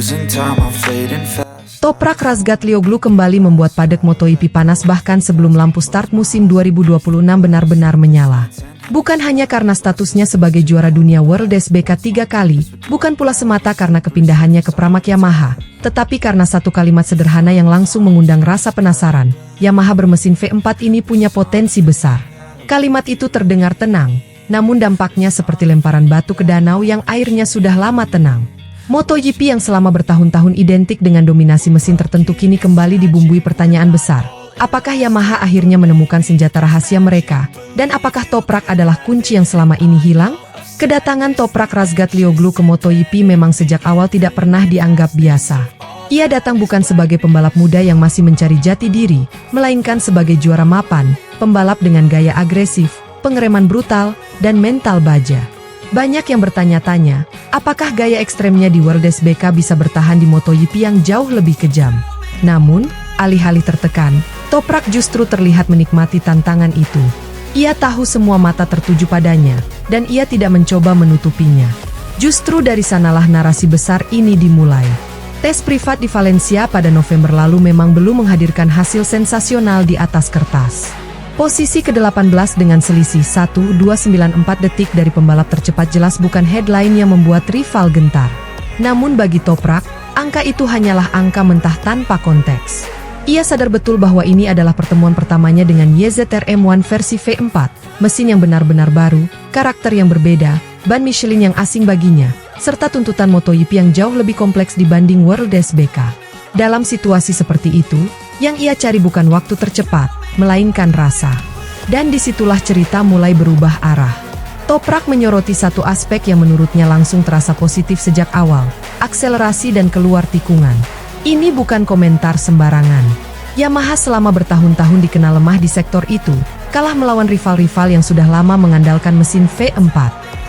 losing time, I'm fading fast. Toprak Razgatlioglu kembali membuat padek MotoGP panas bahkan sebelum lampu start musim 2026 benar-benar menyala. Bukan hanya karena statusnya sebagai juara dunia World SBK 3 kali, bukan pula semata karena kepindahannya ke Pramac Yamaha, tetapi karena satu kalimat sederhana yang langsung mengundang rasa penasaran. Yamaha bermesin V4 ini punya potensi besar. Kalimat itu terdengar tenang, namun dampaknya seperti lemparan batu ke danau yang airnya sudah lama tenang. MotoGP yang selama bertahun-tahun identik dengan dominasi mesin tertentu kini kembali dibumbui pertanyaan besar. Apakah Yamaha akhirnya menemukan senjata rahasia mereka? Dan apakah Toprak adalah kunci yang selama ini hilang? Kedatangan Toprak Razgatlioglu ke MotoGP memang sejak awal tidak pernah dianggap biasa. Ia datang bukan sebagai pembalap muda yang masih mencari jati diri, melainkan sebagai juara mapan, pembalap dengan gaya agresif, pengereman brutal, dan mental baja. Banyak yang bertanya-tanya, apakah gaya ekstremnya di World SBK bisa bertahan di MotoGP yang jauh lebih kejam? Namun, alih-alih tertekan, Toprak justru terlihat menikmati tantangan itu. Ia tahu semua mata tertuju padanya, dan ia tidak mencoba menutupinya. Justru dari sanalah narasi besar ini dimulai. Tes privat di Valencia pada November lalu memang belum menghadirkan hasil sensasional di atas kertas. Posisi ke-18 dengan selisih 1:294 detik dari pembalap tercepat jelas bukan headline yang membuat rival gentar. Namun bagi Toprak, angka itu hanyalah angka mentah tanpa konteks. Ia sadar betul bahwa ini adalah pertemuan pertamanya dengan YZR-M1 versi V4, mesin yang benar-benar baru, karakter yang berbeda, ban Michelin yang asing baginya, serta tuntutan MotoGP yang jauh lebih kompleks dibanding World SBK. Dalam situasi seperti itu, yang ia cari bukan waktu tercepat, melainkan rasa. Dan disitulah cerita mulai berubah arah. Toprak menyoroti satu aspek yang menurutnya langsung terasa positif sejak awal, akselerasi dan keluar tikungan. Ini bukan komentar sembarangan. Yamaha selama bertahun-tahun dikenal lemah di sektor itu, kalah melawan rival-rival yang sudah lama mengandalkan mesin V4.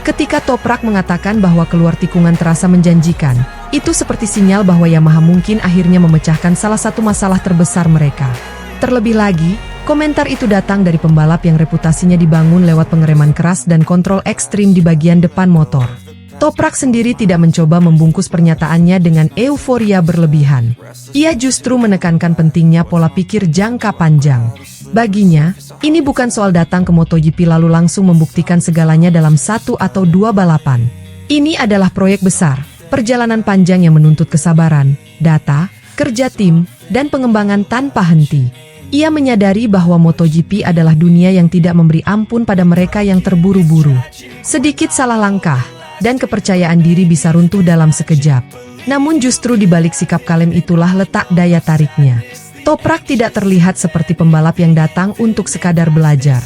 Ketika Toprak mengatakan bahwa keluar tikungan terasa menjanjikan, itu seperti sinyal bahwa Yamaha mungkin akhirnya memecahkan salah satu masalah terbesar mereka. Terlebih lagi, komentar itu datang dari pembalap yang reputasinya dibangun lewat pengereman keras dan kontrol ekstrim di bagian depan motor. Toprak sendiri tidak mencoba membungkus pernyataannya dengan euforia berlebihan. Ia justru menekankan pentingnya pola pikir jangka panjang. Baginya, ini bukan soal datang ke MotoGP lalu langsung membuktikan segalanya dalam satu atau dua balapan. Ini adalah proyek besar, perjalanan panjang yang menuntut kesabaran, data, kerja tim, dan pengembangan tanpa henti. Ia menyadari bahwa MotoGP adalah dunia yang tidak memberi ampun pada mereka yang terburu-buru. Sedikit salah langkah, dan kepercayaan diri bisa runtuh dalam sekejap. Namun justru di balik sikap kalem itulah letak daya tariknya. Toprak tidak terlihat seperti pembalap yang datang untuk sekadar belajar.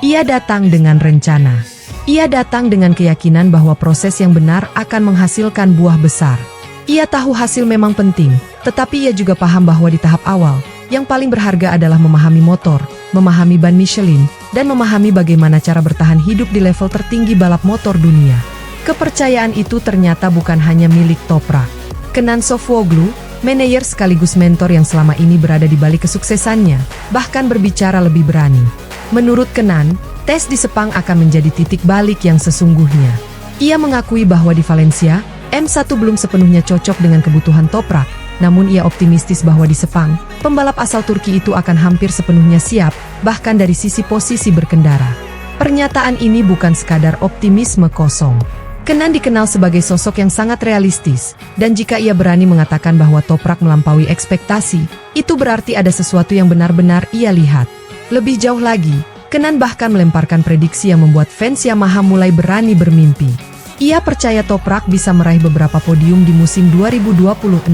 Ia datang dengan rencana. Ia datang dengan keyakinan bahwa proses yang benar akan menghasilkan buah besar. Ia tahu hasil memang penting, tetapi ia juga paham bahwa di tahap awal, yang paling berharga adalah memahami motor, memahami ban Michelin, dan memahami bagaimana cara bertahan hidup di level tertinggi balap motor dunia. Kepercayaan itu ternyata bukan hanya milik Toprak. Kenan Sofuoglu, manajer sekaligus mentor yang selama ini berada di balik kesuksesannya, bahkan berbicara lebih berani. Menurut Kenan, tes di Sepang akan menjadi titik balik yang sesungguhnya. Ia mengakui bahwa di Valencia, M1 belum sepenuhnya cocok dengan kebutuhan Toprak, namun ia optimistis bahwa di Sepang, pembalap asal Turki itu akan hampir sepenuhnya siap, bahkan dari sisi posisi berkendara. Pernyataan ini bukan sekadar optimisme kosong. Kenan dikenal sebagai sosok yang sangat realistis, dan jika ia berani mengatakan bahwa Toprak melampaui ekspektasi, itu berarti ada sesuatu yang benar-benar ia lihat. Lebih jauh lagi, Kenan bahkan melemparkan prediksi yang membuat fans Yamaha mulai berani bermimpi. Ia percaya Toprak bisa meraih beberapa podium di musim 2026.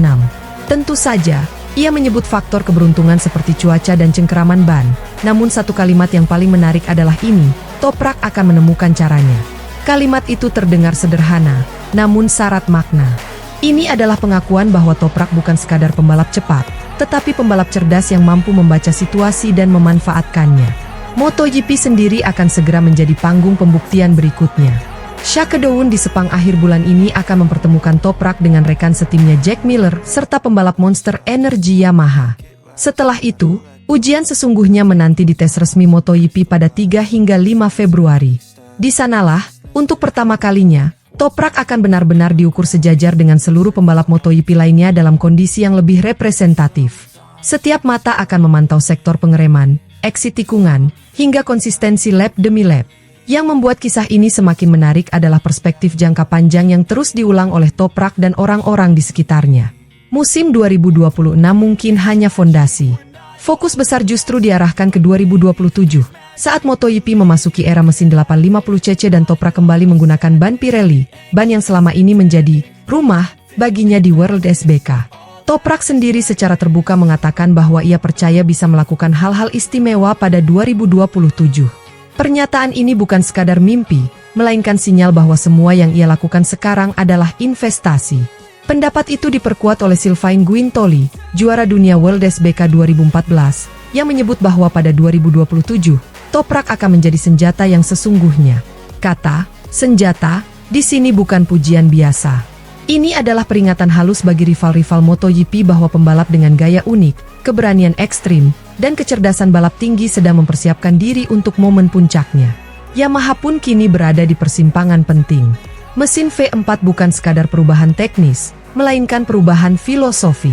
Tentu saja, ia menyebut faktor keberuntungan seperti cuaca dan cengkeraman ban, namun satu kalimat yang paling menarik adalah ini, Toprak akan menemukan caranya. Kalimat itu terdengar sederhana, namun syarat makna. Ini adalah pengakuan bahwa Toprak bukan sekadar pembalap cepat, tetapi pembalap cerdas yang mampu membaca situasi dan memanfaatkannya. MotoGP sendiri akan segera menjadi panggung pembuktian berikutnya. Shakedown di Sepang akhir bulan ini akan mempertemukan Toprak dengan rekan setimnya Jack Miller serta pembalap Monster Energy Yamaha. Setelah itu, ujian sesungguhnya menanti di tes resmi MotoGP pada 3 hingga 5 Februari. Di sanalah, untuk pertama kalinya, Toprak akan benar-benar diukur sejajar dengan seluruh pembalap MotoGP lainnya dalam kondisi yang lebih representatif. Setiap mata akan memantau sektor pengereman, exit tikungan, hingga konsistensi lap demi lap. Yang membuat kisah ini semakin menarik adalah perspektif jangka panjang yang terus diulang oleh Toprak dan orang-orang di sekitarnya. Musim 2026 mungkin hanya fondasi. Fokus besar justru diarahkan ke 2027, saat MotoGP memasuki era mesin 850cc dan Toprak kembali menggunakan ban Pirelli, ban yang selama ini menjadi rumah baginya di World SBK. Toprak sendiri secara terbuka mengatakan bahwa ia percaya bisa melakukan hal-hal istimewa pada 2027. Pernyataan ini bukan sekadar mimpi, melainkan sinyal bahwa semua yang ia lakukan sekarang adalah investasi. Pendapat itu diperkuat oleh Sylvain Guintoli, juara dunia World SBK 2014, yang menyebut bahwa pada 2027, Toprak akan menjadi senjata yang sesungguhnya. Kata senjata di sini bukan pujian biasa. Ini adalah peringatan halus bagi rival-rival MotoGP bahwa pembalap dengan gaya unik, keberanian ekstrim, dan kecerdasan balap tinggi sedang mempersiapkan diri untuk momen puncaknya. Yamaha pun kini berada di persimpangan penting. Mesin V4 bukan sekadar perubahan teknis, melainkan perubahan filosofi.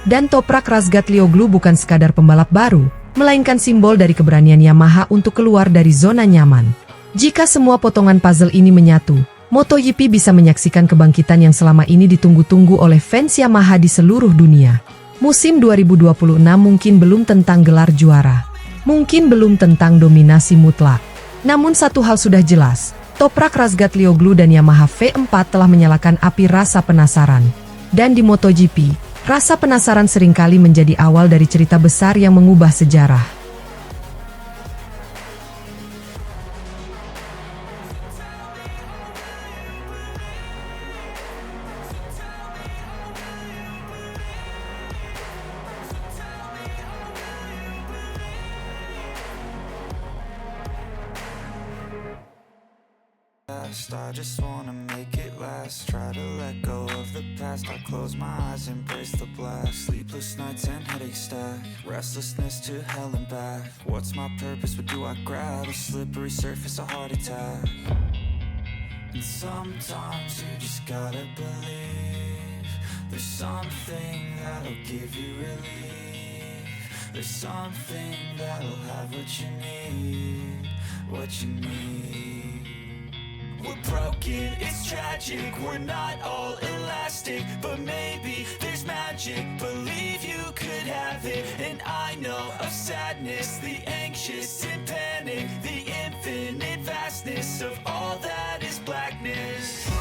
Dan Toprak Razgatlioglu bukan sekadar pembalap baru, melainkan simbol dari keberanian Yamaha untuk keluar dari zona nyaman. Jika semua potongan puzzle ini menyatu, MotoGP bisa menyaksikan kebangkitan yang selama ini ditunggu-tunggu oleh fans Yamaha di seluruh dunia. Musim 2026 mungkin belum tentang gelar juara. Mungkin belum tentang dominasi mutlak. Namun satu hal sudah jelas, Toprak Razgatlioglu dan Yamaha V4 telah menyalakan api rasa penasaran. Dan di MotoGP, rasa penasaran seringkali menjadi awal dari cerita besar yang mengubah sejarah. I just wanna make it last. Try to let go of the past. I close my eyes, embrace the blast. Sleepless nights and headaches stack. Restlessness to hell and back. What's my purpose? What do I grab? A slippery surface, a heart attack. And sometimes you just gotta believe there's something that'll give you relief. There's something that'll have what you need. What you need. We're broken, it's tragic, we're not all elastic, but maybe there's magic, believe you could have it. And I know of sadness, the anxious and panic, the infinite vastness of all that is blackness.